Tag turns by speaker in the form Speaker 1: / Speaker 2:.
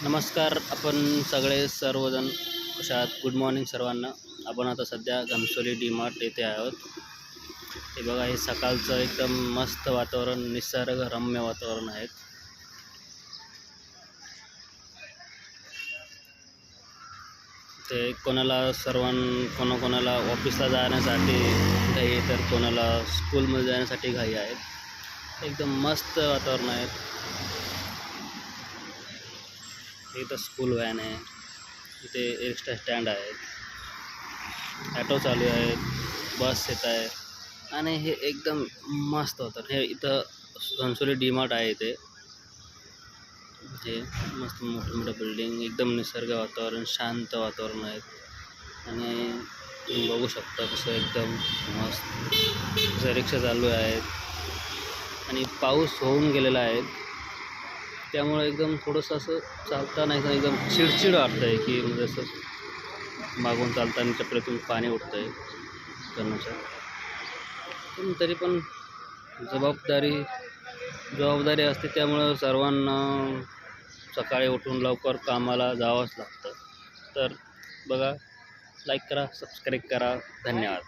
Speaker 1: नमस्कार. आपण सगळे सर्वजण कशा आहात? गुड मॉर्निंग सर्वांना. आपण आता सध्या घनसोली डी मार्ट येथे आहोत. हे बघा, हे सकाळचं एकदम मस्त वातावरण, निसर्गरम्य वातावरण आहे. ते कोणाकोणाला ऑफिसला जाण्यासाठी घाई, तर कोणाला स्कूलमध्ये जाण्यासाठी घाई आहेत. एकदम मस्त वातावरण आहे. इथं स्कूल व्हॅन आहे, इथे एक्स्ट्रा स्टँड आहेत, ॲटो चालू आहेत, बस येत आहे आणि हे एकदम मस्त होतं. हे इथं घनसोली डी मार्ट आहे. इथे मस्त मोठं मोठं बिल्डिंग, एकदम निसर्ग वातावरण, शांत वातावरण आहे. आणि तुम्ही बघू शकता कसं एकदम मस्त रिक्षा चालू आहेत आणि पाऊस होऊन गेलेला आहे. त्यामुळे एकदम थोडंसं असं चालताना एकदम चिडचिड वाटतं आहे, की म्हणजे असं मागून चालताना चपलेतून पाणी उडतं आहे करण्याचं. पण तरी पण जबाबदारी असते, त्यामुळं सर्वांना सकाळी उठून लवकर कामाला जावंच लागतं. तर बघा, लाईक करा, सबस्क्राईब करा. धन्यवाद.